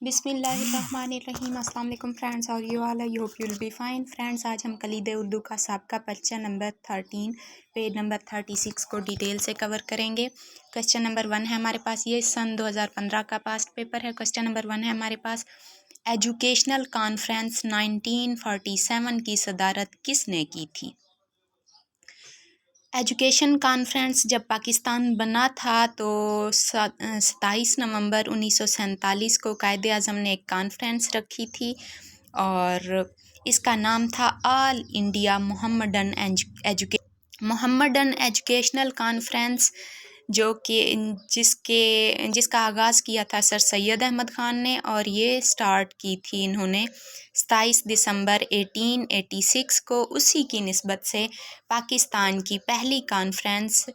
बिस्मिल्लाहिर्रहमानिर्रहीम। अस्सलाम वालेकुम फ्रेंड्स, और you all I hope you will be fine. Friends, आज हम कलीद उर्दू का साबका क्वेश्चन नंबर 13 पेज नंबर 36 को डिटेल से कवर करेंगे। क्वेश्चन नंबर 1 है हमारे पास, ये सन 2015 का पास्ट पेपर है। क्वेश्चन नंबर 1 है हमारे पास, एजुकेशनल कॉन्फ्रेंस 1947 की सदारत किसने की थी? एजुकेशन कॉन्फ्रेंस जब पाकिस्तान बना था तो 27 नवंबर 1947 को कायदे आज़म ने एक कॉन्फ्रेंस रखी थी और इसका नाम था all India Mohammedan educational conference, जो कि जिसका आगाज़ किया था सर सैयद अहमद ख़ान ने, और ये स्टार्ट की थी इन्होंने 27 दिसंबर 1886 को। उसी की निस्बत से पाकिस्तान की पहली कॉन्फ्रेंस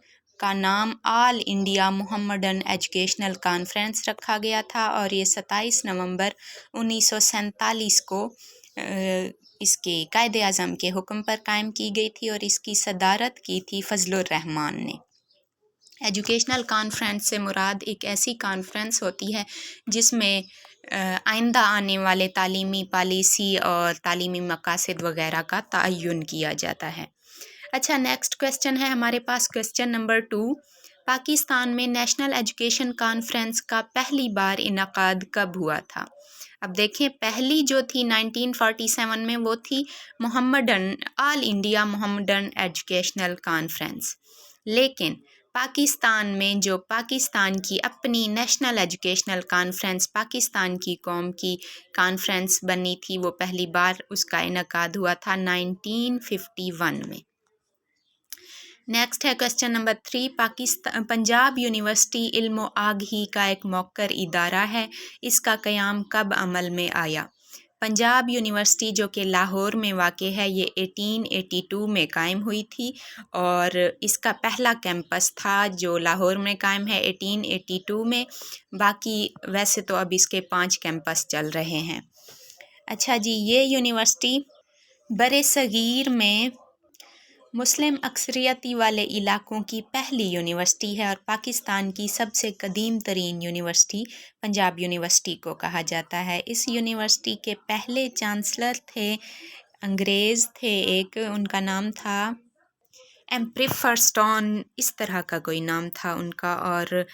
का नाम all India Mohammedan educational conference रखा गया था और ये 27 नवंबर 1947 को इसके कायदे आज़म के हुक्म पर कायम की गई थी और इसकी सदारत की थी फजलुर रहमान ने। एजुकेशनल कॉन्फ्रेंस से मुराद एक ऐसी कॉन्फ्रेंस होती है जिसमें आइंदा आने वाले तालीमी पॉलिसी और तालीमी मकासद वगैरह का तयन किया जाता है। अच्छा, नेक्स्ट क्वेश्चन है हमारे पास, क्वेश्चन नंबर 2। पाकिस्तान में नेशनल एजुकेशन कॉन्फ्रेंस का पहली बार इनकाद कब हुआ था? अब देखें, पहली जो थी 1947 में, वो थी all India Mohammedan educational conference. लेकिन पाकिस्तान में जो पाकिस्तान की अपनी नेशनल एजुकेशनल कॉन्फ्रेंस, पाकिस्तान की कौम की कॉन्फ्रेंस बनी थी, वो पहली बार उसका इनकाद हुआ था 1951 में। नेक्स्ट है क्वेश्चन नंबर 3। पंजाब यूनिवर्सिटी इल्म आगही का एक मौकर इदारा है, इसका क़याम कब अमल में आया? पंजाब यूनिवर्सिटी जो कि लाहौर में वाक़ है, ये 1882 में कायम हुई थी और इसका पहला कैंपस था जो लाहौर में कायम है 1882 में। बाकी वैसे तो अब इसके 5 कैंपस चल रहे हैं। अच्छा जी, ये यूनिवर्सिटी बरे सगीर में मुस्लिम अक्सरियती वाले इलाकों की पहली यूनिवर्सिटी है और पाकिस्तान की सबसे कदीम तरीन यूनिवर्सिटी पंजाब यूनिवर्सिटी को कहा जाता है। इस यूनिवर्सिटी के पहले चांसलर थे, अंग्रेज़ थे एक, उनका नाम था एम्प्रिफर्स्टॉन, इस तरह का कोई नाम था उनका। और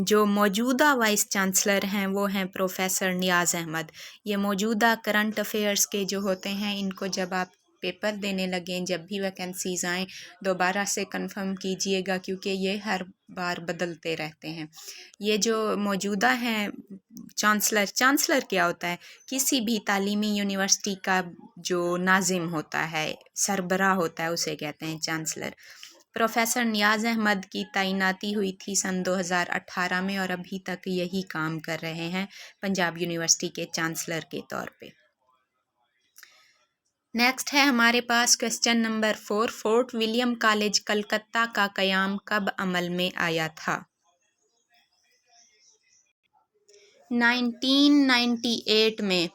जो मौजूदा वाइस चांसलर हैं वो हैं प्रोफेसर नियाज़ अहमद। ये मौजूदा करंट अफेयर्स के जो होते हैं, इनको जब आप पेपर देने लगें, जब भी वैकेंसीज़ आएँ, दोबारा से कंफर्म कीजिएगा क्योंकि ये हर बार बदलते रहते हैं। ये जो मौजूदा हैं चांसलर क्या होता है? किसी भी तालीमी यूनिवर्सिटी का जो नाजिम होता है, सरबराह होता है, उसे कहते हैं चांसलर। प्रोफेसर नियाज़ अहमद की तैनाती हुई थी सन 2018 में और अभी तक यही काम कर रहे हैं पंजाब यूनिवर्सिटी के चांसलर के तौर पे। नेक्स्ट है हमारे पास question number 4। Fort William college Calcutta का क़याम कब अमल में आया था? 1998 में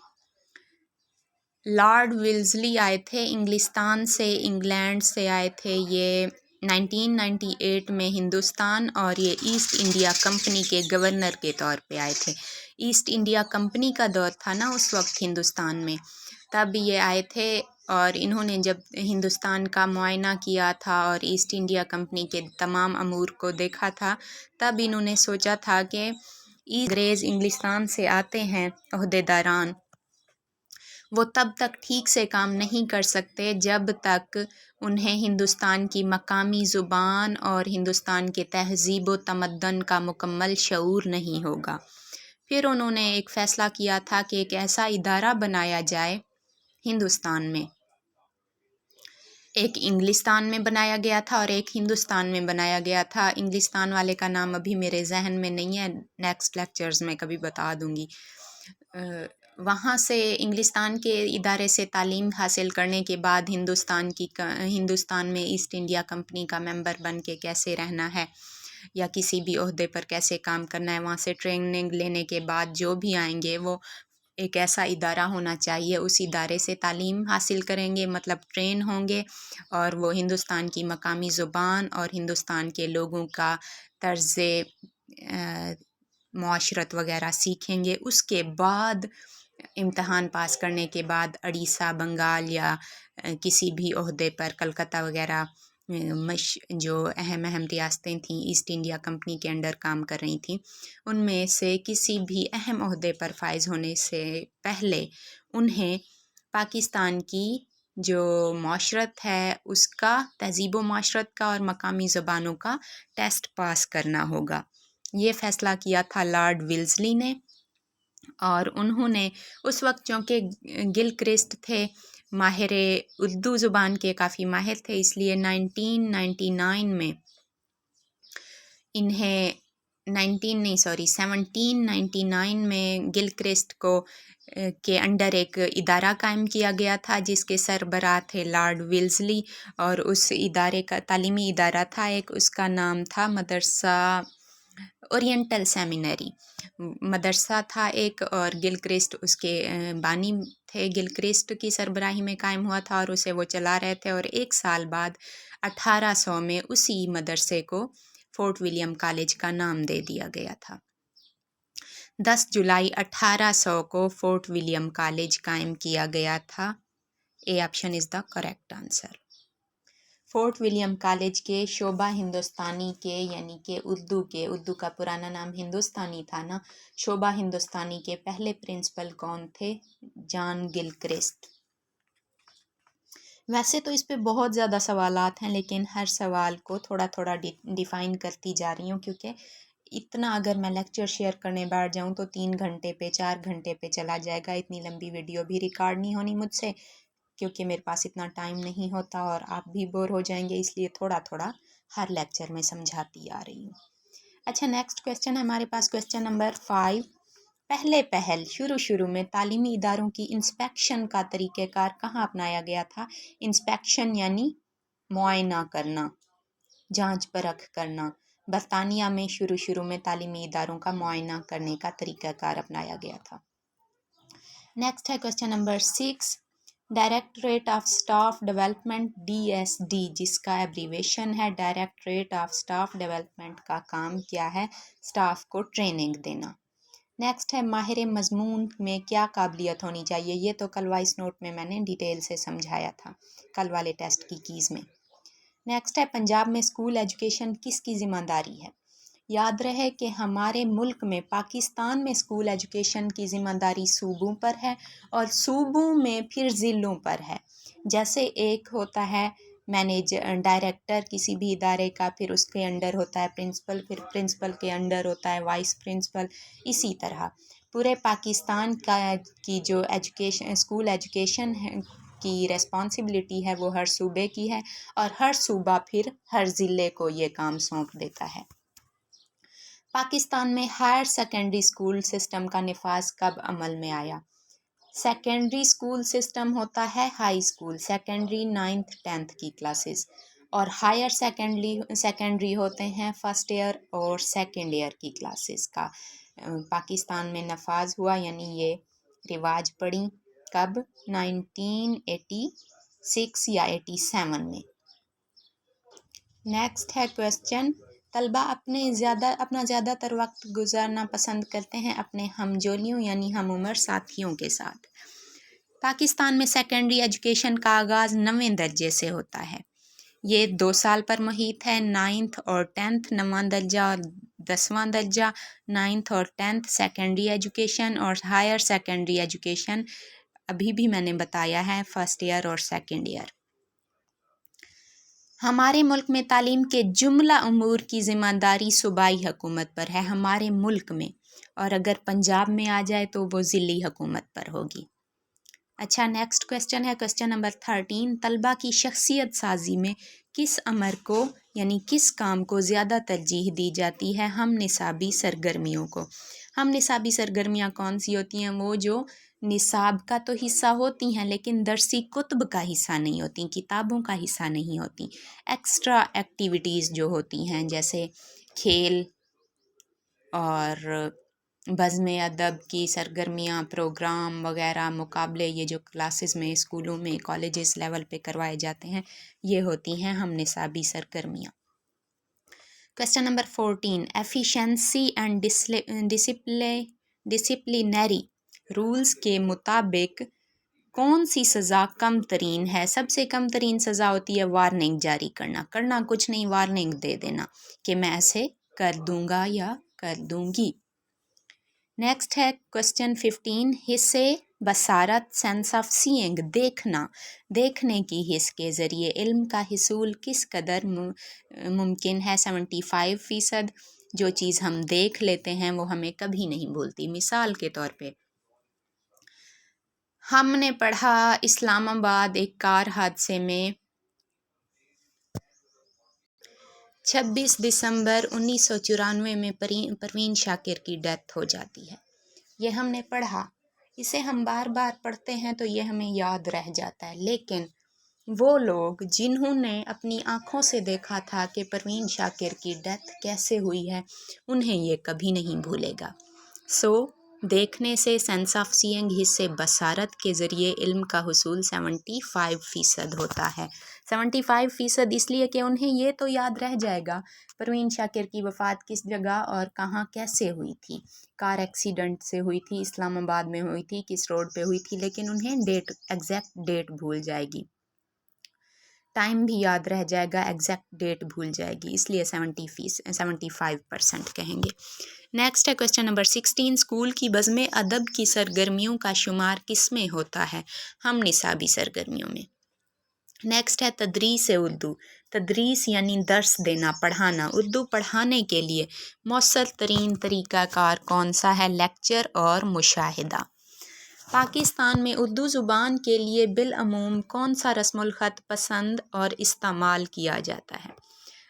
लॉर्ड विल्ज़ली आए थे इंग्लिस्तान से, इंग्लैंड से आए थे ये 1998 में हिंदुस्तान, और ये ईस्ट इंडिया कंपनी के गवर्नर के तौर पे आए थे। ईस्ट इंडिया कंपनी का दौर था ना उस वक्त हिंदुस्तान में, तब ये आए थे और इन्होंने जब हिंदुस्तान का मुआयना किया था और ईस्ट इंडिया कंपनी के तमाम अमूर को देखा था, तब इन्होंने सोचा था कि अंग्रेज़ इंग्लिस्तान से आते हैं ओहदेदारान, वो तब तक ठीक से काम नहीं कर सकते जब तक उन्हें हिंदुस्तान की मकामी ज़ुबान और हिंदुस्तान के तहज़ीब व तमद्दन का मुकम्मल शऊर नहीं होगा। फिर उन्होंने एक फ़ैसला किया था कि एक ऐसा इदारा बनाया जाए हिंदुस्तान में, एक इंग्लिस्तान में बनाया गया था और एक हिंदुस्तान में बनाया गया था। इंग्लिस्तान वाले का नाम अभी मेरे जहन में नहीं है, नेक्स्ट लेक्चर्स में कभी बता दूँगी। वहाँ से इंग्लिस्तान के इदारे से तालीम हासिल करने के बाद हिंदुस्तान में ईस्ट इंडिया कंपनी का मेंबर बन के कैसे रहना है या किसी भी ओहदे पर कैसे काम करना है, वहाँ से ट्रेनिंग लेने के बाद जो भी आएंगे वो एक ऐसा इदारा होना चाहिए, उस इदारे से तालीम हासिल करेंगे, मतलब ट्रेन होंगे, और वो हिंदुस्तान की मकामी ज़ुबान और हिंदुस्तान के लोगों का तर्ज़ معاشرت وغیرہ سیکھیں گے، اس کے بعد امتحان پاس کرنے کے بعد اڑیسہ، بنگال یا کسی بھی عہدے پر کلکتہ وغیرہ جو اہم ریاستیں تھیں ایسٹ انڈیا کمپنی کے انڈر کام کر رہی تھیں، ان میں سے کسی بھی اہم عہدے پر فائز ہونے سے پہلے انہیں پاکستان کی جو معاشرت ہے اس کا، تہذیب و معاشرت کا اور مقامی زبانوں کا ٹیسٹ پاس کرنا ہوگا۔ یہ فیصلہ کیا تھا لارڈ ویلزلی نے، اور انہوں نے اس وقت چونکہ گلکرسٹ تھے ماہر اردو زبان کے، کافی ماہر تھے، اس لیے 1999 میں انہیں 1799 میں گلکرسٹ کے انڈر ایک ادارہ قائم کیا گیا تھا جس کے سربراہ تھے لارڈ ویلزلی، اور اس ادارے کا تعلیمی ادارہ تھا ایک، اس کا نام تھا مدرسہ اورینٹل سیمینری مدرسہ تھا ایک، اور گلکرسٹ اس کے بانی تھے۔ گلکرسٹ کی سربراہی میں قائم ہوا تھا اور اسے وہ چلا رہے تھے، اور 1 سال بعد 1800 میں اسی مدرسے کو فورٹ ولیم کالج کا نام دے دیا گیا تھا۔ 10 جولائی 1800 کو فورٹ ولیم کالج قائم کیا گیا تھا۔ A option is the correct answer. Fort William college کے شعبہ ہندوستانی کے، یعنی کہ اردو کا پرانا نام ہندوستانی تھا نا، شعبہ ہندوستانی کے پہلے پرنسپل کون تھے؟ جان گلکرسٹ۔ ویسے تو اس پہ بہت زیادہ سوالات ہیں، لیکن ہر سوال کو تھوڑا تھوڑا ڈیفائن کرتی جا رہی ہوں، کیونکہ اتنا اگر میں لیکچر شیئر کرنے بیٹھ جاؤں تو 3 گھنٹے پہ 4 گھنٹے پہ چلا جائے گا۔ اتنی لمبی ویڈیو بھی ریکارڈ نہیں ہونی مجھ سے، کیونکہ میرے پاس اتنا ٹائم نہیں ہوتا اور آپ بھی بور ہو جائیں گے، اس لیے تھوڑا تھوڑا ہر لیکچر میں سمجھاتی آ رہی ہوں۔ اچھا، نیکسٹ کویسچن ہے ہمارے پاس، کویسچن نمبر 5۔ پہل شروع میں تعلیمی اداروں کی انسپیکشن کا طریقہ کار کہاں اپنایا گیا تھا؟ انسپیکشن یعنی معائنہ کرنا، جانچ پرکھ کرنا۔ برطانیہ میں شروع میں تعلیمی اداروں کا معائنہ کرنے کا طریقہ کار اپنایا گیا تھا۔ نیکسٹ ہے question number 6۔ Directorate of staff development DSD، جس کا ایبریویشن ہے ڈائریکٹوریٹ آف اسٹاف ڈیولپمنٹ، کا کام کیا ہے؟ اسٹاف کو ٹریننگ دینا۔ نیکسٹ ہے ماہر مضمون میں کیا قابلیت ہونی چاہیے؟ یہ تو کل وائس نوٹ میں نے ڈیٹیل سے سمجھایا تھا، کل والے ٹیسٹ کی کیز میں۔ نیکسٹ ہے پنجاب میں اسکول ایجوکیشن کس کی ذمہ داری ہے؟ یاد رہے کہ ہمارے ملک میں، پاکستان میں، اسکول ایجوکیشن کی ذمہ داری صوبوں پر ہے، اور صوبوں میں پھر ضلعوں پر ہے۔ جیسے ایک ہوتا ہے ڈائریکٹر کسی بھی ادارے کا، پھر اس کے انڈر ہوتا ہے پرنسپل، پھر پرنسپل کے انڈر ہوتا ہے وائس پرنسپل، اسی طرح پورے پاکستان کی جو اسکول ایجوکیشن ہے کی ریسپانسبلٹی ہے وہ ہر صوبے کی ہے، اور ہر صوبہ پھر ہر ضلع کو یہ کام سونپ دیتا ہے۔ پاکستان میں ہائر سیکنڈری اسکول سسٹم کا نفاذ کب عمل میں آیا؟ سیکنڈری اسکول سسٹم ہوتا ہے high school, secondary 9th 10th کی کلاسز، اور ہائر سیکنڈری ہوتے ہیں فرسٹ ایئر اور سیکنڈ ایئر کی کلاسز کا پاکستان میں نفاذ ہوا، یعنی یہ رواج پڑی کب؟ 1986 یا 87 میں۔ نیکسٹ ہے کویسچن، طلبہ اپنا زیادہ تر وقت گزارنا پسند کرتے ہیں اپنے ہم جولیوں یعنی ہم عمر ساتھیوں کے ساتھ۔ پاکستان میں سیکنڈری ایجوکیشن کا آغاز 9ویں درجے سے ہوتا ہے۔ یہ 2 سال پر محیط ہے۔ 9th اور 10th 9واں درجہ اور 10واں درجہ، 9th اور 10th سیکنڈری ایجوکیشن، اور ہائر سیکنڈری ایجوکیشن ابھی بھی میں نے بتایا ہے فرسٹ ایئر اور سیکنڈ ایئر۔ ہمارے ملک میں تعلیم کے جملہ امور کی ذمہ داری صوبائی حکومت پر ہے، ہمارے ملک میں، اور اگر پنجاب میں آ جائے تو وہ ضلعی حکومت پر ہوگی۔ اچھا، نیکسٹ کویسچن ہے کویسچن نمبر 13۔ طلبہ کی شخصیت سازی میں کس امر کو یعنی کس کام کو زیادہ ترجیح دی جاتی ہے؟ ہم نصابی سرگرمیوں کو۔ ہم نصابی سرگرمیاں کون سی ہوتی ہیں؟ وہ جو نصاب کا تو حصہ ہوتی ہیں لیکن درسی کتب کا حصہ نہیں ہوتی، کتابوں کا حصہ نہیں ہوتی۔ ایکسٹرا ایکٹیویٹیز جو ہوتی ہیں، جیسے کھیل اور بزم ادب کی سرگرمیاں، پروگرام وغیرہ، مقابلے، یہ جو کلاسز میں، اسکولوں میں، کالجز لیول پہ کروائے جاتے ہیں، یہ ہوتی ہیں ہم نصابی سرگرمیاں۔ Question number 14. Efficiency and disciplinary rules के मुताबिक कौन सी सज़ा कम तरीन है? सबसे कम तरीन सज़ा होती है वार्निंग जारी करना कुछ नहीं, वार्निंग दे देना कि मैं ऐसे कर दूंगा या कर दूंगी। नेक्स्ट है क्वेश्चन 15। हिस्से बसारत सेंस ऑफ सीइंग देखने की हिस्स के ज़रिए इल्म का हिसूल किस कदर मुमकिन है? 75%। जो चीज़ हम देख लेते हैं वो हमें कभी नहीं भूलती। मिसाल के तौर पे हमने पढ़ा इस्लामाबाद एक कार हादसे में 26 दिसंबर 1994 में परवीन शाकिर की डेथ हो जाती है। ये हमने पढ़ा, इसे हम बार बार पढ़ते हैं तो ये हमें याद रह जाता है, लेकिन वो लोग जिन्होंने अपनी आँखों से देखा था कि परवीन शाकिर की डेथ कैसे हुई है, उन्हें ये कभी नहीं भूलेगा। देखने से सेंस ऑफ सीइंग हिस्से बसारत के ज़रिए इल्म का हुसूल 75% होता है। 75% इसलिए कि उन्हें ये तो याद रह जाएगा परवीन शाकिर की वफ़ात किस जगह और कहाँ कैसे हुई थी। कार एक्सीडेंट से हुई थी, इस्लामाबाद में हुई थी, किस रोड पे हुई थी, लेकिन उन्हें एग्जैक्ट डेट भूल जाएगी। टाइम भी याद रह जाएगा, एग्जैक्ट डेट भूल जाएगी, इसलिए 75% कहेंगे। नेक्स्ट है क्वेश्चन नंबर 16। स्कूल की बज़्म अदब की सरगर्मियों का शुमार किस में होता है? हम निसाबी सरगर्मियों में। नेक्स्ट है तदरीस उर्दू। तदरीस यानी दर्स देना, पढ़ाना। उर्दू पढ़ाने के लिए मौसर तरीन तरीक़ाकार कौन सा है? लेक्चर और मुशाहिदा। पाकिस्तान में उर्दू ज़ुबान के लिए बिलअमूम कौन सा रस्मुल ख़त पसंद और इस्तेमाल किया जाता है?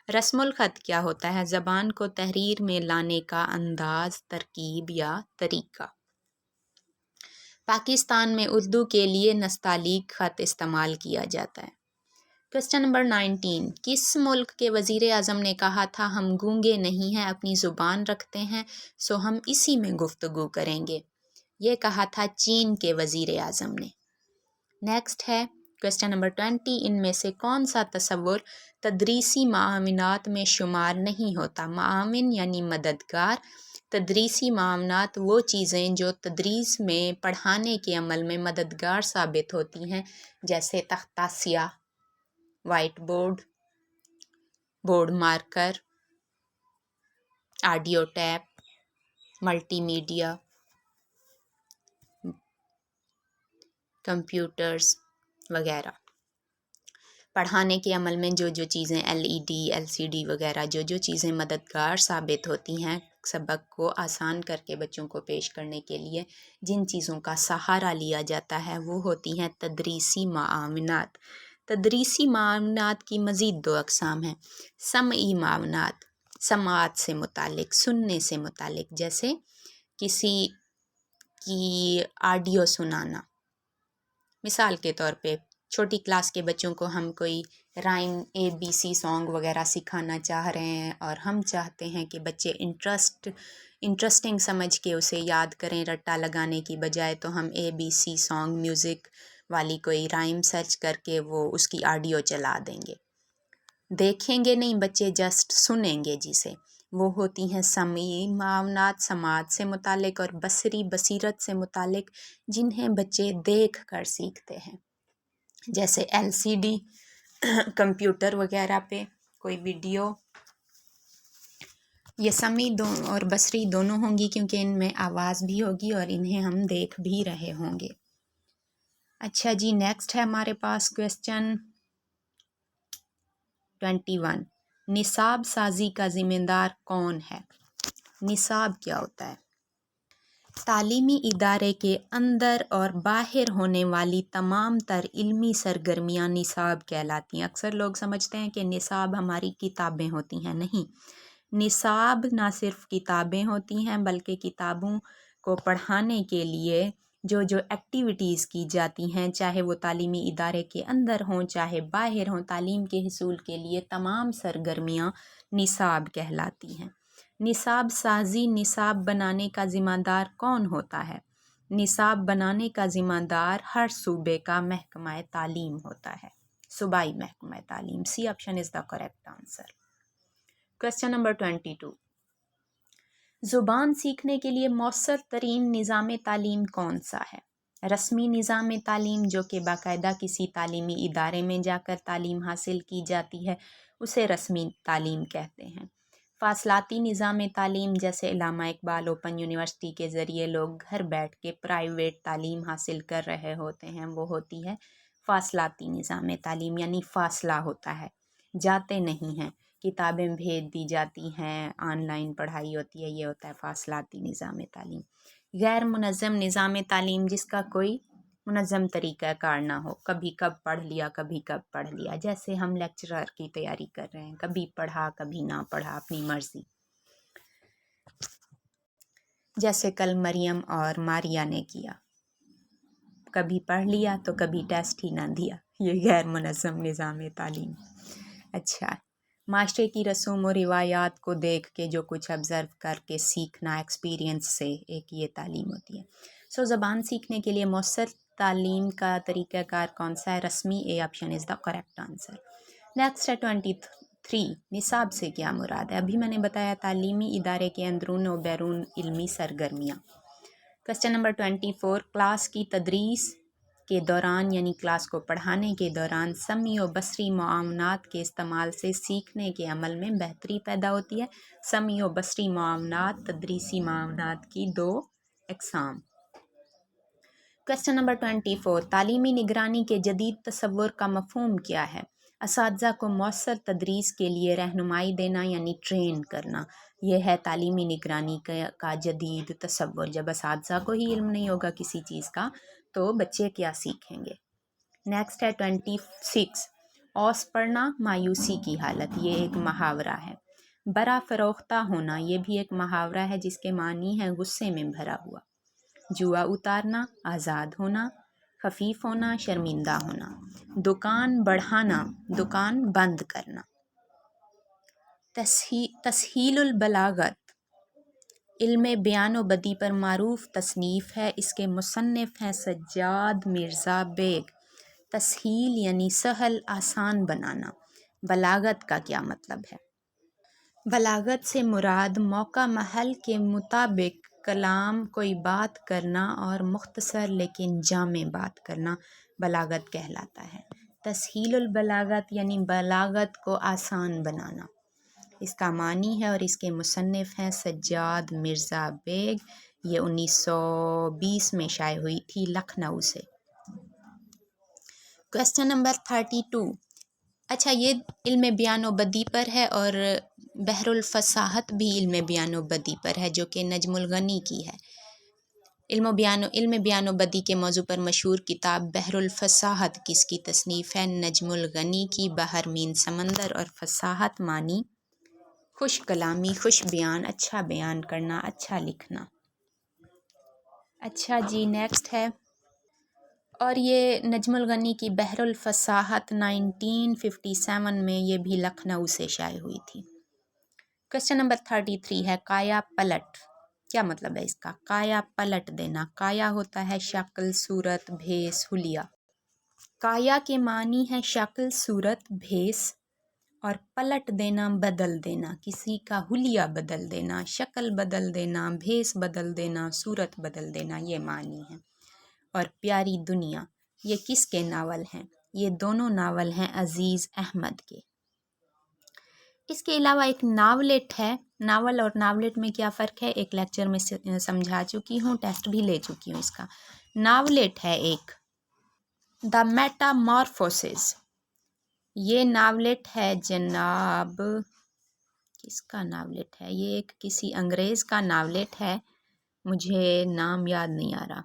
रस्मुल ख़त क्या होता है? ज़बान को तहरीर में लाने का अंदाज़, तरकीब या तरीक़ा। पाकिस्तान में उर्दू के लिए नस्तालीक ख़त इस्तेमाल किया जाता है। Question number 19। किस मुल्क के वज़ीर आज़म ने कहा था हम गूंगे नहीं हैं, अपनी ज़ुबान रखते हैं, सो हम इसी में गुफ्तगू करेंगे? ये कहा था चीन के वज़ीर आज़म ने। नेक्स्ट है क्वेश्चन नंबर 20। इनमें से कौन सा तसव्वुर तदरीसी मामलात में शुमार नहीं होता? मामिन यानी मददगार। तदरीसी मामलात वो चीज़ें जो तदरीस में पढ़ाने के अमल में मददगार साबित होती हैं, जैसे तख्ता स्याह, white board, board marker, audio tap, multimedia, computers वगैरह। पढ़ाने के अमल में जो जो चीज़ें LED, LCD वगैरह जो चीज़ें मददगार साबित होती हैं सबक को आसान करके बच्चों को पेश करने के लिए, जिन चीज़ों का सहारा लिया जाता है वो होती हैं तदरीसी मामलात। तदरीसी मामलात की मज़ीद 2 अक़साम हैं। समई मामलात, समात से मुतालिक, सुनने से मुतालिक, जैसे किसी की ऑडियो सुनाना। मिसाल के तौर पे छोटी क्लास के बच्चों को हम कोई राइम ABC सॉन्ग वगैरह सिखाना चाह रहे हैं और हम चाहते हैं कि बच्चे इंटरेस्टिंग समझ के उसे याद करें रट्टा लगाने की बजाय, तो हम ABC सॉन्ग म्यूज़िक वाली कोई राइम सर्च करके वो उसकी ऑडियो चला देंगे। देखेंगे नहीं बच्चे, जस्ट सुनेंगे जिसे। वो होती हैं समी मामलात, समात से मुतालिक, और बसरी बसीरत से मुतालिक, जिन्हें बच्चे देख कर सीखते हैं, जैसे LCD, कंप्यूटर वगैरह पे कोई वीडियो। ये समी और बसरी दोनों होंगी क्योंकि इनमें आवाज़ भी होगी और इन्हें हम देख भी रहे होंगे। अच्छा जी, नेक्स्ट है हमारे पास क्वेश्चन 21। निसाब साजी का ज़िम्मेदार कौन है? निसाब क्या होता है? तालीमी इदारे के अंदर और बाहर होने वाली तमाम तर इल्मी सरगर्मियाँ निसाब कहलाती हैं। अक्सर लोग समझते हैं कि निसाब हमारी किताबें होती हैं, नहीं। निसाब ना सिर्फ किताबें होती हैं बल्कि किताबों को पढ़ाने के लिए जो एक्टिविटीज़ की जाती हैं, चाहे वो तालीमी इदारे के अंदर हों चाहे बाहर हों, तालीम के हुसूल के लिए तमाम सरगर्मियाँ निसाब कहलाती हैं। निसाब साजी, निसाब बनाने का ज़िम्मेदार कौन होता है? निसाब बनाने का ज़िम्मेदार हर सूबे का महकमा तालीम होता है, सूबाई महकमा तालीम। C option is the correct answer. Question number 22, ज़ुबान सीखने के लिए मौसर तरीन निज़ाम तालीम कौन सा है? रस्मी निज़ाम तालीम जो कि बाकायदा किसी तालीमी इदारे में जाकर तालीम हासिल की जाती है उसे रस्मी तालीम कहते हैं। फासलाती निज़ाम तालीम जैसे इल्लामा इकबाल ओपन यूनिवर्सिटी के ज़रिए लोग घर बैठ के प्राइवेट तालीम हासिल कर रहे होते हैं, वो होती है फासलाती निज़ाम तालीम, यानी फ़ासला होता है, जाते नहीं हैं, किताबें भेज दी जाती हैं, ऑनलाइन पढ़ाई होती है, ये होता है फासलाती निज़ाम तालीम। गैर मुनज़्ज़म निज़ाम तालीम जिसका कोई मुनज़्ज़म तरीक़ा कार ना हो, कभी कब पढ़ लिया कभी कब पढ़ लिया, जैसे हम लेक्चरर की तैयारी कर रहे हैं, कभी पढ़ा कभी ना पढ़ा, अपनी मर्ज़ी, जैसे कल मरियम और मारिया ने किया, कभी पढ़ लिया तो कभी टेस्ट ही ना दिया, ये गैर मुनज़्ज़म निज़ाम तालीम। अच्छा, माशरे की रसूम और रिवायात को देख के जो कुछ ऑब्ज़र्व करके सीखना, एक्सपीरियंस से, एक ये तालीम होती है। सो ज़बान सीखने के लिए मौसर तालीम का तरीक़ाकार कौन सा है? रस्मी, A option is the correct answer. Next है 23, निसाब से क्या मुराद है? अभी मैंने बताया तालीमी इदारे के अंदरून और बैरून इल्मी सरगर्मियाँ। क्वेश्चन नंबर 24, क्लास की तदरीस के दौरान यानी क्लास को पढ़ाने के दौरान समी और बसरी मुआवनात के इस्तेमाल से सीखने के अमल में बेहतरी पैदा होती है। समी और बसरी मुआवनात तदरीसी मुआवनात की दो अक़साम। क्वेश्चन नंबर 24, तालीमी निगरानी के जदीद तसव्वुर का मफ़हूम क्या है? असातिज़ा को मौसर तदरीस के लिए रहनुमाई देना यानी ट्रेन करना, यह है तालीमी निगरानी का जदीद तसव्वुर। जब असातिज़ा को ही इल्म नहीं होगा किसी चीज़ का तो बच्चे क्या सीखेंगे? नेक्स्ट है 26, औस पढ़ना मायूसी की हालत, ये एक मुहावरा है। बरा फरोख्ता होना, ये भी एक मुहावरा है जिसके मानी है गुस्से में भरा हुआ। जुआ उतारना, आज़ाद होना, खफीफ होना, शर्मिंदा होना। दुकान बढ़ाना, दुकान बंद करना। तस्हीलुल बलागत इल्म बयान व बदी पर मारूफ तसनीफ़ है, इसके मुसन्निफ़ हैं सज्जाद मिर्ज़ा बेग। तस्हील यानी सहल, आसान बनाना। बलागत का क्या मतलब है? बलागत से मुराद मौका महल के मुताबिक कलाम, कोई बात करना और मुख्तसर लेकिन जामे बात करना बलागत कहलाता है। तस्हीलुल बलागत यानी बलागत को आसान बनाना, इसका मानी है और इसके मुसन्निफ़ हैं सज्जाद मिर्ज़ा बेग। ये 1920 में शाये हुई थी लखनऊ से। क्वेश्चन नंबर 32, अच्छा ये इल्म बयान व बदी पर है और बहरुल फसाहत भी इल्म बयान व बदी पर है जो कि नजमुल गनी की है। इल्म बयान व बदी के मौजू पर मशहूर किताब बहरुल फसाहत किसकी तसनीफ़ है? नजमुल गनी की। बहर मीन समंदर और फसाहत मानी खुश कलामी, खुश बयान, अच्छा बयान करना, अच्छा लिखना। अच्छा जी, नेक्स्ट है, और ये नजमुल गनी की बहरुल फसाहत 1957 में ये भी लखनऊ से शाये हुई थी। क्वेश्चन नंबर 33 है, काया पलट, क्या मतलब है इसका? काया पलट देना, काया होता है शक्ल, सूरत, भेस, हुलिया। काया के मानी है शक्ल, सूरत, भेस, और पलट देना, बदल देना, किसी का हुलिया बदल देना, शक्ल बदल देना, भेस बदल देना, सूरत बदल देना, ये मानी है। और प्यारी दुनिया, ये किसके नावल हैं? ये दोनों नावल हैं अज़ीज़ अहमद के। इसके अलावा एक नावलेट है। नावल और नावलेट में क्या फ़र्क है एक लेक्चर में समझा चुकी हूँ, टेस्ट भी ले चुकी हूँ इसका। नावलेट है एक द मेटामॉर्फोसिस, ये नावलेट है जनाब, किसका नावलेट है? ये एक किसी अंग्रेज़ का नावलेट है, मुझे नाम याद नहीं आ रहा।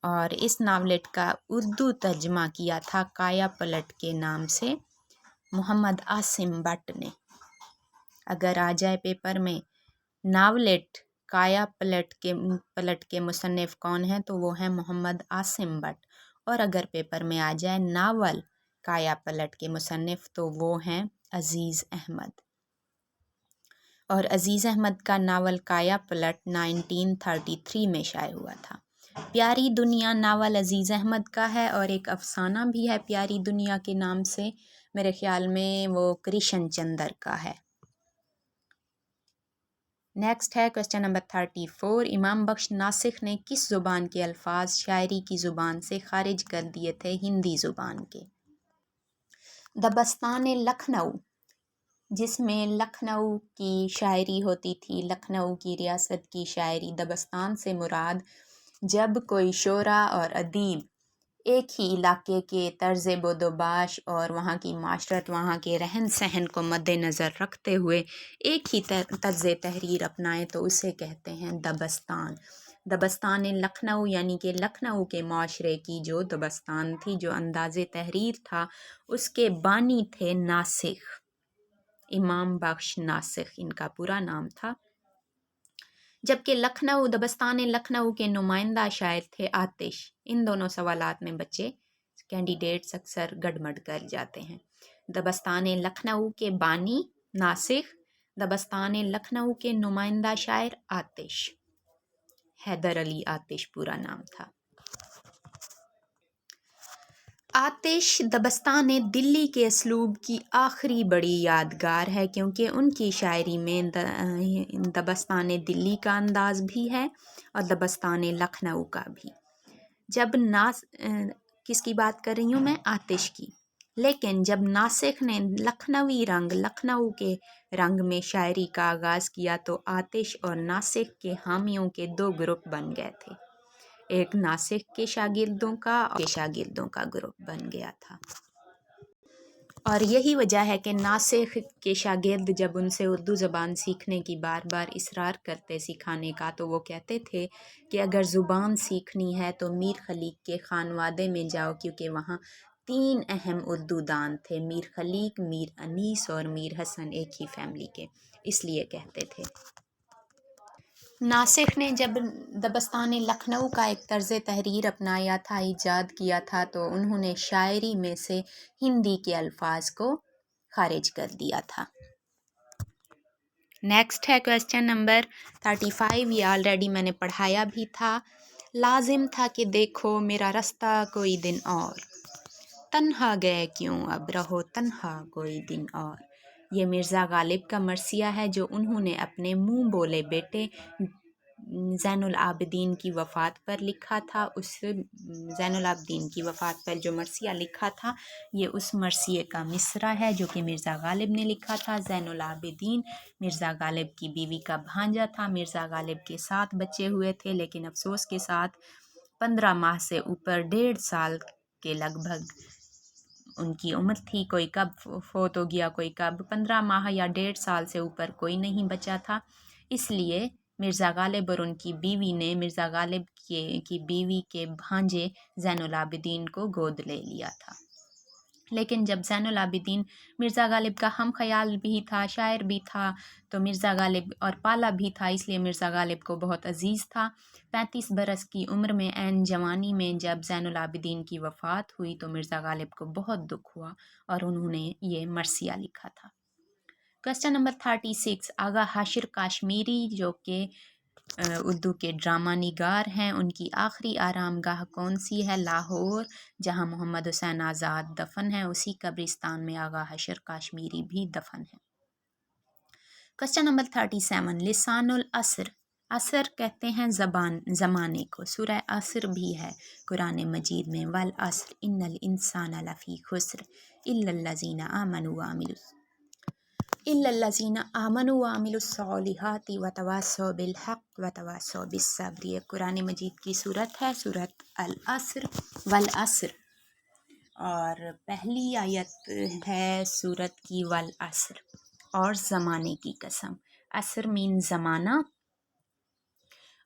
और इस नावलेट का उर्दू तर्जमा किया था काया पलट के नाम से मोहम्मद आसिम बट ने। अगर आ जाए पेपर में नावलेट काया पलट के मुसन्निफ़ कौन है तो वो है मोहम्मद आसिम बट, और अगर पेपर में आ जाए नावल काया पलट के मुसन्निफ़ तो वो हैं अज़ीज़ अहमद। और अज़ीज़ अहमद का नावल काया पलट 1933 में शाये हुआ था। प्यारी दुनिया नावल अज़ीज़ अहमद का है और एक अफ़साना भी है प्यारी दुनिया के नाम से, मेरे ख़्याल में वो कृष्ण चंद्र का है। نیکسٹ ہے کویسچن نمبر 34، امام بخش ناسخ نے کس زبان کے الفاظ شاعری کی زبان سے خارج کر دیے تھے؟ ہندی زبان کے۔ دبستان لکھنؤ، جس میں لکھنؤ کی شاعری ہوتی تھی، لکھنؤ کی ریاست کی شاعری، دبستان سے مراد جب کوئی شعراء اور ادیب ایک ہی علاقے کے طرز بود و باش اور وہاں کی معاشرت، وہاں کے رہن سہن کو مد نظر رکھتے ہوئے ایک ہی طرز تحریر اپنائیں تو اسے کہتے ہیں دبستان۔ دبستان لکھنؤ یعنی کہ لکھنؤ کے معاشرے کی جو دبستان تھی، جو انداز تحریر تھا، اس کے بانی تھے ناسخ، امام بخش ناسخ ان کا پورا نام تھا، جبکہ دبستان لکھنؤ کے نمائندہ شاعر تھے آتش۔ ان دونوں سوالات میں بچے کینڈیڈیٹس اکثر گڑمڑ کر جاتے ہیں۔ دبستان لکھنؤ کے بانی ناسخ، دبستان لکھنؤ کے نمائندہ شاعر آتش، حیدر علی آتش پورا نام تھا۔ آتش دبستان دلی کے اسلوب کی آخری بڑی یادگار ہے، کیونکہ ان کی شاعری میں دبستان دلی کا انداز بھی ہے اور دبستان لکھنؤ کا بھی۔ کس کی بات کر رہی ہوں میں؟ آتش کی۔ لیکن جب ناسخ نے لکھنؤ کے رنگ میں شاعری کا آغاز کیا تو آتش اور ناسخ کے حامیوں کے دو گروپ بن گئے تھے، ایک ناسخ کے شاگردوں کا اور شاگردوں کا گروپ بن گیا تھا، اور یہی وجہ ہے کہ ناسخ کے شاگرد جب ان سے اردو زبان سیکھنے کی بار بار اصرار کرتے سکھانے کا، تو وہ کہتے تھے کہ اگر زبان سیکھنی ہے تو میر خلیق کے خانوادے میں جاؤ، کیونکہ وہاں 3 اہم اردو دان تھے، میر خلیق، میر انیس اور میر حسن، ایک ہی فیملی کے، اس لیے کہتے تھے۔ ناسخ نے جب دبستان لکھنؤ کا ایک طرز تحریر اپنایا تھا، ایجاد کیا تھا، تو انہوں نے شاعری میں سے ہندی کے الفاظ کو خارج کر دیا تھا۔ نیکسٹ ہے کویسچن نمبر 35، یہ آلریڈی میں نے پڑھایا بھی تھا۔ لازم تھا کہ دیکھو میرا رستہ کوئی دن اور، تنہا گئے کیوں اب رہو تنہا کوئی دن اور۔ یہ مرزا غالب کا مرثیہ ہے جو انہوں نے اپنے منہ بولے بیٹے زین العابدین کی وفات پر لکھا تھا۔ اس زین العابدین کی وفات پر جو مرثیہ لکھا تھا، یہ اس مرثیے کا مصرع ہے جو کہ مرزا غالب نے لکھا تھا۔ زین العابدین مرزا غالب کی بیوی کا بھانجا تھا۔ مرزا غالب کے 7 بچے ہوئے تھے، لیکن افسوس کے ساتھ 15 ماہ سے اوپر 1.5 سال کے لگ بھگ ان کی عمر تھی، کوئی کب فوت ہو گیا، کوئی کب، 15 ماہ یا 1.5 سال سے اوپر کوئی نہیں بچا تھا۔ اس لیے مرزا غالب اور ان کی بیوی نے مرزا غالب کی بیوی کے بھانجے زین العابدین کو گود لے لیا تھا۔ لیکن جب زین العابدین مرزا غالب کا ہم خیال بھی تھا، شاعر بھی تھا، تو مرزا غالب اور پالا بھی تھا، اس لیے مرزا غالب کو بہت عزیز تھا۔ 35 برس کی عمر میں عین جوانی میں جب زین العابدین کی وفات ہوئی تو مرزا غالب کو بہت دکھ ہوا اور انہوں نے یہ مرثیہ لکھا تھا۔ کویسچن نمبر 36، آغا حاشر کاشمیری جو کہ اردو کے ڈرامہ نگار ہیں، ان کی آخری آرام گاہ کون سی ہے؟ لاہور، جہاں محمد حسین آزاد دفن ہیں، اسی قبرستان میں آغا حشر کاشمیری بھی دفن ہیں۔ کویسچن نمبر 37، لسان العصر، عصر کہتے ہیں زمانے کو، سورہ عصر بھی ہے قرآن مجید میں، والعصر ان الانسان لفی خسر الا الذین آمنوا وعملوا الصالحات وتواصوا بالحق وتواصوا بالصبر۔ یہ قرآن مجید کی صورت ہے، سورۃ العصر، والعصر، اور پہلی آیت ہے سورت کی والعصر، اور زمانے کی قسم۔ عصر مین زمانہ،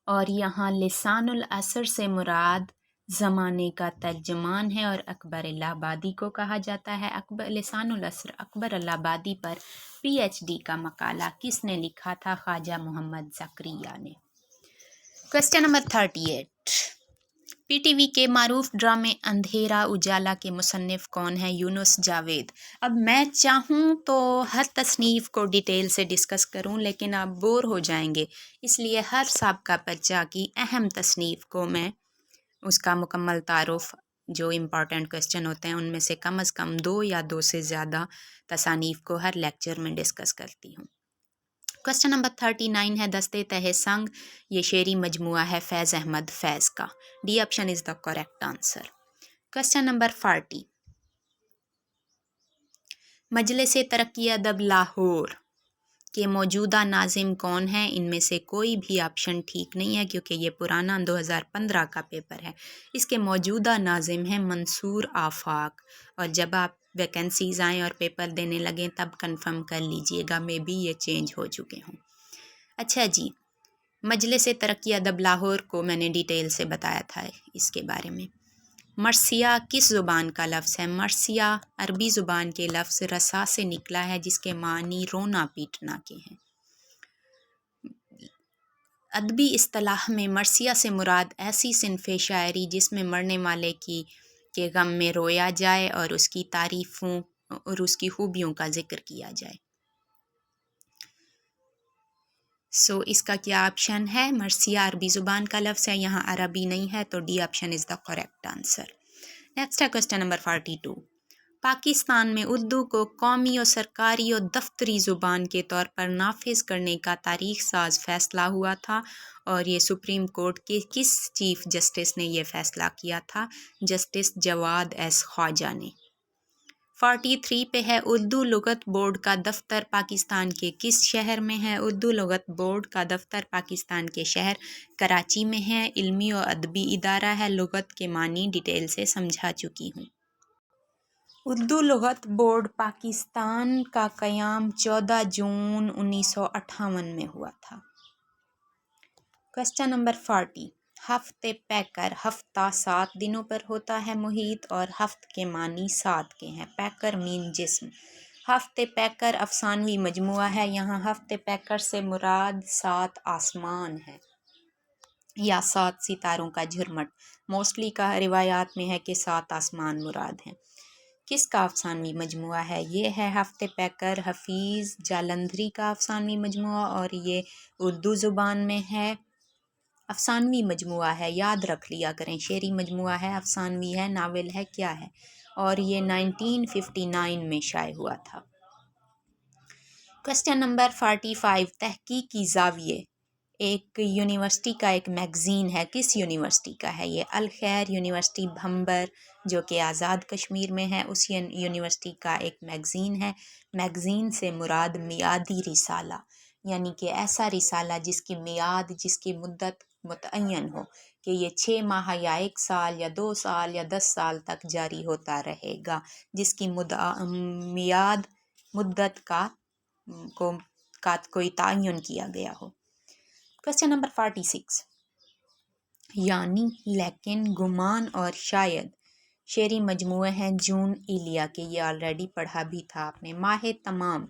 اور یہاں لسان العصر سے مراد زمانے کا ترجمان ہے، اور اکبر الہ آبادی کو کہا جاتا ہے۔ لسان العصر اکبر الہ آبادی پر PhD کا مقالہ کس نے لکھا تھا؟ خواجہ محمد زکریا نے۔ کویسچن نمبر 38، PTV کے معروف ڈرامے اندھیرا اجالا کے مصنف کون ہیں؟ یونس جاوید۔ اب میں چاہوں تو ہر تصنیف کو ڈیٹیل سے ڈسکس کروں، لیکن آپ بور ہو جائیں گے، اس لیے ہر سابقہ پرچہ کی اہم تصنیف کو میں اس کا مکمل تعارف، جو امپورٹنٹ کویسچن ہوتے ہیں ان میں سے کم از کم 2 یا 2 سے زیادہ تصانیف کو ہر لیکچر میں ڈسکس کرتی ہوں۔ क्वेश्चन नंबर 39 है दस्ते तहे संग, ये शेरी मजमुआ है फैज़ अहमद फैज़ का। D option is the correct answer. Question number 40, मजलिस तरक्की अदब लाहौर के मौजूदा नाजिम कौन है? इनमें से कोई भी ऑप्शन ठीक नहीं है क्योंकि ये पुराना 2015 का पेपर है। इसके मौजूदा नाजिम हैं मंसूर आफाक, और जब आप वैकेंसीज़ आएँ और पेपर देने लगें तब कंफर्म कर लीजिएगा, मे बी ये चेंज हो चुके हों। अच्छा जी, मजलिस तरक्की अदब लाहौर को मैंने डिटेल से बताया था इसके बारे में। मरसिया किस ज़ुबान का लफ्ज़ है? मरसिया अरबी ज़ुबान के लफ्ज़ रसा से निकला है जिसके मानी रोना पीटना के हैं। अदबी इस्तिलाह में मरसिया से मुराद ऐसी सिनफ़े शायरी जिसमें मरने वाले की के गम में रोया जाए और उसकी तारीफ़ों और उसकी खूबियों का ज़िक्र किया जाए। सो इसका क्या ऑप्शन है? मरसिया अरबी ज़ुबान का लफ्ज़ है, यहाँ अरबी नहीं है, तो D option is the correct answer. Next है क्वेश्चन नंबर 42, पाकिस्तान में उर्दू को कौमी और सरकारी और दफ्तरी ज़ुबान के तौर पर नाफिज करने का तारीख साज फ़ैसला हुआ था, और ये सुप्रीम कोर्ट के किस चीफ जस्टिस ने ये फ़ैसला किया था? जस्टिस जवाद एस ख्वाजा ने। 43 पे है, उर्दू लुगत बोर्ड का दफ्तर पाकिस्तान के किस शहर में है? उर्दू लुगत बोर्ड का दफ्तर पाकिस्तान के शहर कराची में है। इल्मी और अदबी इदारा है, लुगत के मानी डिटेल से समझा चुकी हूँ। उर्दू लुगत बोर्ड पाकिस्तान का क़याम 14 जून 1958 में हुआ था। क्वेश्चन नंबर 40, हफ्ते पैकर हफ्ता 7 दिनों पर होता है मुहीत, और हफ्त के मानी 7 के हैं। पैकर मीन जिस्म। हफ्ते पैकर अफसानवी मजमुआ है, यहाँ हफ्ते पैकर से मुराद 7 आसमान है या 7 सितारों का झुरमट। मोस्टली का रिवायात में है कि 7 आसमान मुराद हैं। किसका अफसानवी मजमुआ है? ये है हफ्ते पैकर हफीज़ जालंधरी का अफसानवी मजमुआ, और ये उर्दू ज़ुबान में है। अफसानवी मजमुआ है, याद रख लिया करें, शेरी मजमुआ है, अफसानवी है, नावल है, क्या है? और ये 1959 में शाये हुआ था। क्वेश्चन नंबर 45, तहकीकी ज़ाविये एक यूनिवर्सिटी का एक मैगज़ीन है, किस यूनिवर्सिटी का है ये? अल खैर यूनिवर्सिटी भंबर जो कि आज़ाद कश्मीर में है, उस यूनिवर्सिटी का एक मैगज़ीन है। मैगज़ीन से मुराद मियादी रिसाला, यानी कि ऐसा रिसाला जिसकी मियाद, जिसकी मुद्दत मुतअय्यन हो कि ये 6 माह या 1 साल या 2 साल या 10 साल तक जारी होता रहेगा, जिसकी मियाद मुद्दत का कोई तयन किया गया हो। क्वेश्चन नंबर 46, यानी, लेकिन, गुमान और शायद शेरी मजमुए हैं जून इलिया के, ये ऑलरेडी पढ़ा भी था आपने। माह तमाम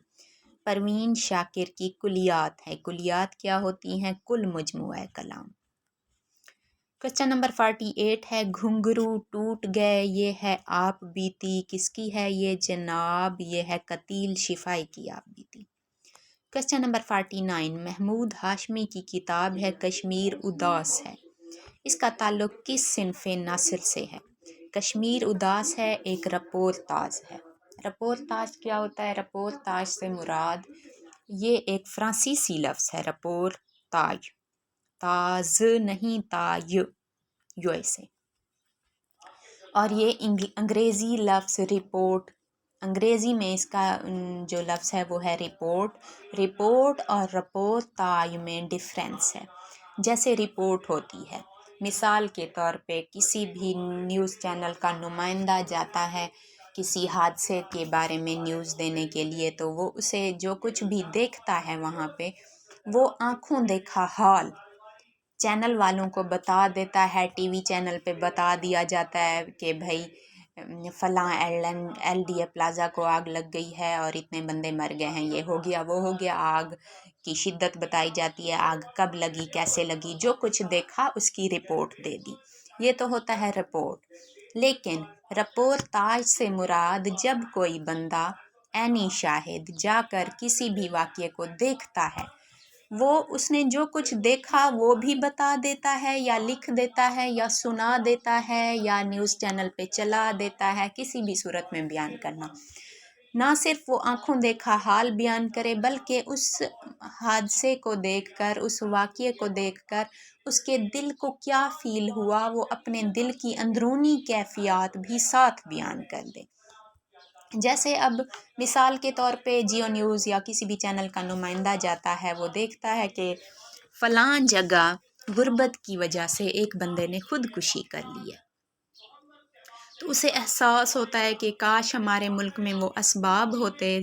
परवीन शाकिर की कुलियात है। कुलियात क्या होती हैं? कुल मजमुआ कलाम। क्वेश्चन नंबर 48 है, घुंघरू टूट गए, ये है आप बीती, किसकी है ये? जनाब, ये है कतील शिफाई की आप बीती। क्वेश्चन नंबर 49, महमूद हाशमी की किताब है कश्मीर उदास है, इसका ताल्लुक़ किस सिनफ़े नासिर से है? कश्मीर उदास है एक रपोरताज है। रपोरताज क्या होता है? रपोरताज से मुराद, ये एक फ्रांसीसी लफ्ज़ है, रपोरताज, ताज नहीं, ताय, यूएसए। और ये अंग्रेज़ी लफ्ज़ रिपोर्ट, अंग्रेज़ी में इसका जो लफ्ज़ है वो है रिपोर्ट। रिपोर्ट और रपोरताज में डिफरेंस है। जैसे रिपोर्ट होती है, मिसाल के तौर पे किसी भी न्यूज़ चैनल का नुमाइंदा जाता है किसी हादसे के बारे में न्यूज़ देने के लिए, तो वो उसे जो कुछ भी देखता है वहाँ पे, वो आँखों देखा हाल चैनल वालों को बता देता है। टीवी चैनल पे बता दिया जाता है कि भाई फ़लाँ LDA प्लाज़ा को आग लग गई है और इतने बंदे मर गए हैं, ये हो गया वो हो गया। आग की शिद्दत बताई जाती है, आग कब लगी, कैसे लगी, जो कुछ देखा उसकी रिपोर्ट दे दी, ये तो होता है रिपोर्ट। लेकिन रिपोर्टाज से मुराद जब कोई बंदा ऐनी शाहिद जाकर किसी भी वाक़ये को देखता है, वो उसने जो कुछ देखा वो भी बता देता है या लिख देता है या सुना देता है या न्यूज़ चैनल पे चला देता है, किसी भी सूरत में बयान करना। نہ صرف وہ آنکھوں دیکھا حال بیان کرے بلکہ اس حادثے کو دیکھ کر، اس واقعے کو دیکھ کر اس کے دل کو کیا فیل ہوا، وہ اپنے دل کی اندرونی کیفیات بھی ساتھ بیان کر دے۔ جیسے اب مثال کے طور پہ جیو نیوز یا کسی بھی چینل کا نمائندہ جاتا ہے، وہ دیکھتا ہے کہ فلاں جگہ غربت کی وجہ سے ایک بندے نے خودکشی کر لی ہے، تو اسے احساس ہوتا ہے کہ کاش ہمارے ملک میں وہ اسباب ہوتے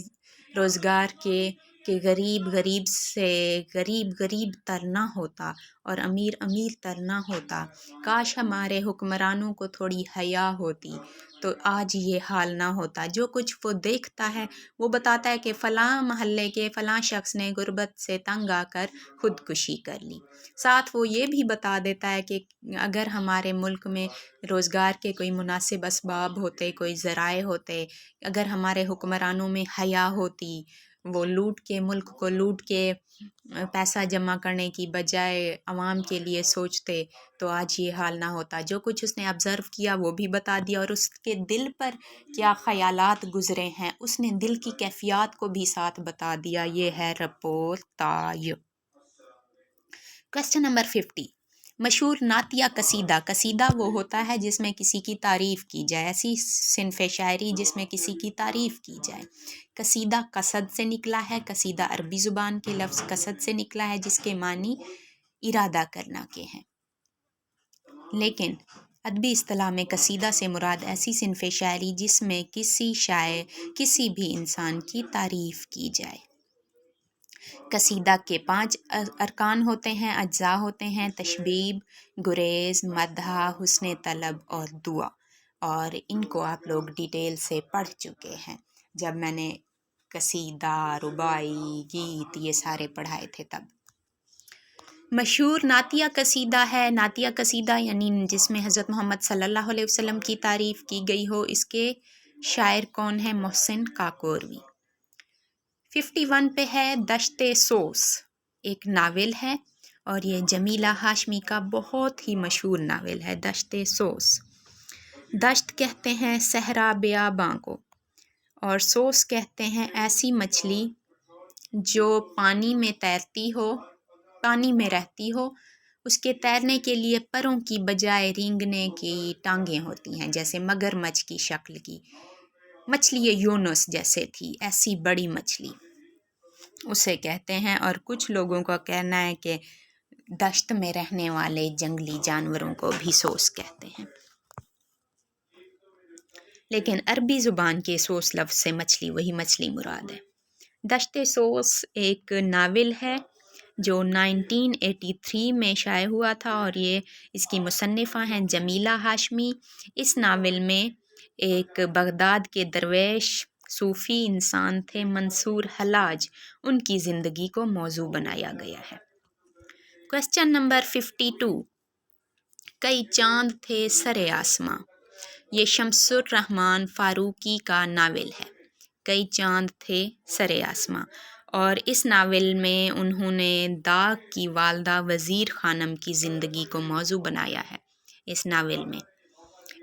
روزگار کے کہ غریب غریب سے غریب تر نہ ہوتا اور امیر امیر تر نہ ہوتا، کاش ہمارے حکمرانوں کو تھوڑی حیا ہوتی تو آج یہ حال نہ ہوتا۔ جو کچھ وہ دیکھتا ہے وہ بتاتا ہے کہ فلاں محلے کے فلاں شخص نے غربت سے تنگ آ کر خودکشی کر لی۔ ساتھ وہ یہ بھی بتا دیتا ہے کہ اگر ہمارے ملک میں روزگار کے کوئی مناسب اسباب ہوتے، کوئی ذرائع ہوتے، اگر ہمارے حکمرانوں میں حیا ہوتی، وہ لوٹ کے ملک کو لوٹ کے پیسہ جمع کرنے کی بجائے عوام کے لیے سوچتے تو آج یہ حال نہ ہوتا۔ جو کچھ اس نے آبزرو کیا وہ بھی بتا دیا، اور اس کے دل پر کیا خیالات گزرے ہیں اس نے دل کی کیفیات کو بھی ساتھ بتا دیا۔ یہ ہے رپورتاژ۔ کوسچن نمبر 50، مشہور نعتیہ قصیدہ۔ قصیدہ وہ ہوتا ہے جس میں کسی کی تعریف کی جائے، ایسی صنف شاعری جس میں کسی کی تعریف کی جائے۔ قصیدہ قصد سے نکلا ہے، قصیدہ عربی زبان کے لفظ قصد سے نکلا ہے جس کے معنی ارادہ کرنا کے ہیں، لیکن ادبی اصطلاح میں قصیدہ سے مراد ایسی صنف شاعری جس میں کسی شاعر کسی بھی انسان کی تعریف کی جائے۔ قصیدہ کے 5 ارکان ہوتے ہیں، اجزاء ہوتے ہیں: تشبیب، گریز، مدح، حسن طلب اور دعا، اور ان کو آپ لوگ ڈیٹیل سے پڑھ چکے ہیں جب میں نے قصیدہ، رباعی، گیت یہ سارے پڑھائے تھے تب۔ مشہور نعتیہ قصیدہ ہے، نعتیہ قصیدہ یعنی جس میں حضرت محمد صلی اللہ علیہ وسلم کی تعریف کی گئی ہو۔ اس کے شاعر کون ہیں؟ محسن کاکوروی۔ 51 پہ ہے دشت سوز، ایک ناول ہے اور یہ جمیلہ ہاشمی کا بہت ہی مشہور ناول ہے۔ دشت سوز، دشت کہتے ہیں صحرا بیاباں کو، اور سوز کہتے ہیں ایسی مچھلی جو پانی میں تیرتی ہو، پانی میں رہتی ہو، اس کے تیرنے کے لیے پروں کی بجائے رینگنے کی ٹانگیں ہوتی ہیں، جیسے مگرمچھ کی شکل کی مچھلی یونس جیسے تھی، ایسی بڑی مچھلی اسے کہتے ہیں۔ اور کچھ لوگوں کا کہنا ہے کہ دشت میں رہنے والے جنگلی جانوروں کو بھی سوس کہتے ہیں، لیکن عربی زبان کے سوس لفظ سے مچھلی وہی مچھلی مراد ہے۔ دشت سوس ایک ناول ہے جو 1983 میں شائع ہوا تھا، اور یہ اس کی مصنفہ ہیں جمیلہ ہاشمی۔ اس ناول میں ایک بغداد کے درویش صوفی انسان تھے منصور حلاج، ان کی زندگی کو موضوع بنایا گیا ہے۔ کوسچن نمبر 52، کئی چاند تھے سرے آسماں، یہ شمس الرحمن فاروقی کا ناول ہے۔ کئی چاند تھے سرے آسماں، اور اس ناول میں انہوں نے داغ کی والدہ وزیر خانم کی زندگی کو موضوع بنایا ہے۔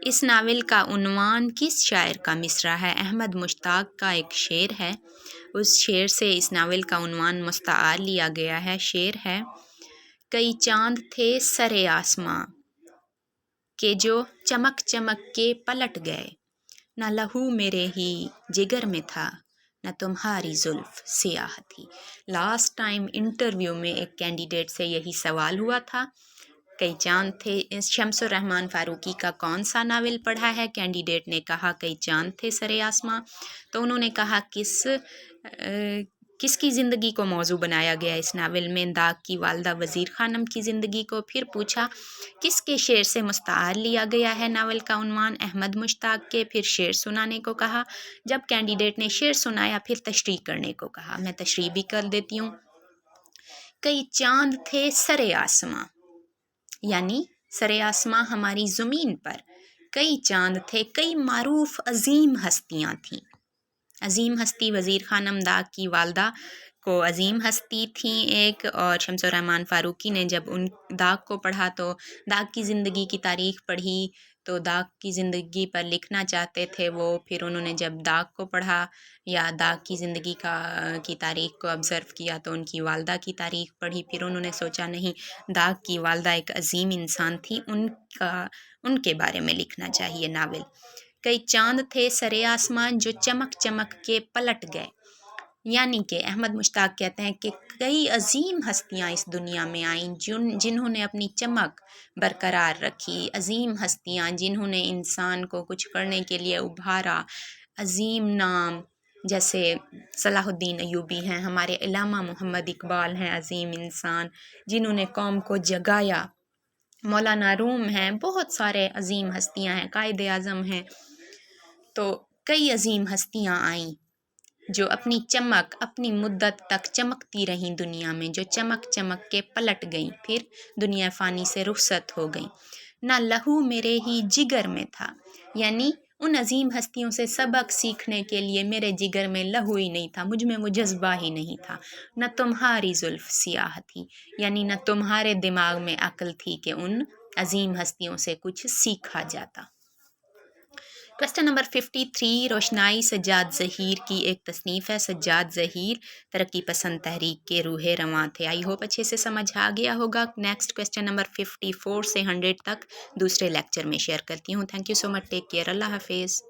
اس ناول کا عنوان کس شاعر کا مصرع ہے؟ احمد مشتاق کا ایک شعر ہے، اس شعر سے اس ناول کا عنوان مستعار لیا گیا ہے۔ شعر ہے: کئی چاند تھے سرے آسماں کہ جو چمک چمک کے پلٹ گئے، نہ لہو میرے ہی جگر میں تھا، نہ تمہاری زلف سیاہ تھی۔ لاسٹ ٹائم انٹرویو میں ایک کینڈیڈیٹ سے یہی سوال ہوا تھا، کئی چاند تھے، شمس الرحمن فاروقی کا کون سا ناول پڑھا ہے؟ کینڈیڈیٹ نے کہا کئی چاند تھے سرے آسماں، تو انہوں نے کہا کس کی زندگی کو موضوع بنایا گیا اس ناول میں؟ داغ کی والدہ وزیر خانم کی زندگی کو۔ پھر پوچھا کس کے شعر سے مستعار لیا گیا ہے ناول کا عنوان؟ احمد مشتاق کے۔ پھر شعر سنانے کو کہا۔ جب کینڈیڈیٹ نے شعر سنایا پھر تشریح کرنے کو کہا، میں تشریح بھی کر دیتی ہوں۔ کئی چاند تھے سرے آسماں، یعنی سرے آسماں ہماری زمین پر کئی چاند تھے، کئی معروف عظیم ہستیاں تھیں۔ عظیم ہستی وزیر خانم داغ کی والدہ वो अजीम हस्ती थी एक, और शम्सुर रहमान फ़ारूकी ने जब उन दाग को पढ़ा तो दाग की ज़िंदगी की तारीख़ पढ़ी, तो दाग की ज़िंदगी पर लिखना चाहते थे वो। फिर उन्होंने जब दाग को पढ़ा या दाग की ज़िंदगी की तारीख़ को ऑब्ज़र्व किया तो उनकी वालदा की तारीख़ पढ़ी। फिर उन्होंने सोचा नहीं, दाग की वालदा एक अजीम इंसान थी, उनके बारे में लिखना चाहिए नावल। कई चाँद थे सरे आसमान जो चमक चमक के पलट गए। यानी कि अहमद मुश्ताक कहते हैं कि कई अजीम हस्तियाँ इस दुनिया में आईं जिन्होंने अपनी चमक बरकरार रखी, अजीम हस्तियाँ जिन्होंने इंसान को कुछ करने के लिए उभारा। अजीम नाम जैसे सलाहुद्दीन अयूबी हैं, हमारे अल्लामा मोहम्मद इकबाल हैं, अजीम इंसान जिन्होंने कौम को जगाया। मौलाना रूम हैं, बहुत सारे अजीम हस्तियाँ हैं, कायदे आज़म हैं। तो कई अजीम हस्तियाँ आईं जो अपनी चमक अपनी मुद्दत तक चमकती रहीं दुनिया में, जो चमक चमक के पलट गईं, फिर दुनिया फ़ानी से रुखसत हो गई। ना लहू मेरे ही जिगर में था, यानी उन अजीम हस्तियों से सबक सीखने के लिए मेरे जिगर में लहू ही नहीं था, मुझ में वो जज्बा ही नहीं था। न तुम्हारी जुल्फ़ सियाह थी, यानी न तुम्हारे दिमाग में अक्ल थी कि उन अजीम हस्तियों से कुछ सीखा जाता। क्वेश्चन नंबर 53, रोशनाई सज्जाद ज़हीर की एक तसनीफ़ है। सज्जाद ज़हीर तरक्की पसंद तहरीक के रूहे रवां थे। आई होप अच्छे से समझ आ गया होगा। नेक्स्ट क्वेश्चन नंबर 54 से 100 तक दूसरे लेक्चर में शेयर करती हूँ। Thank you so much, take care, Allah हाफिज़।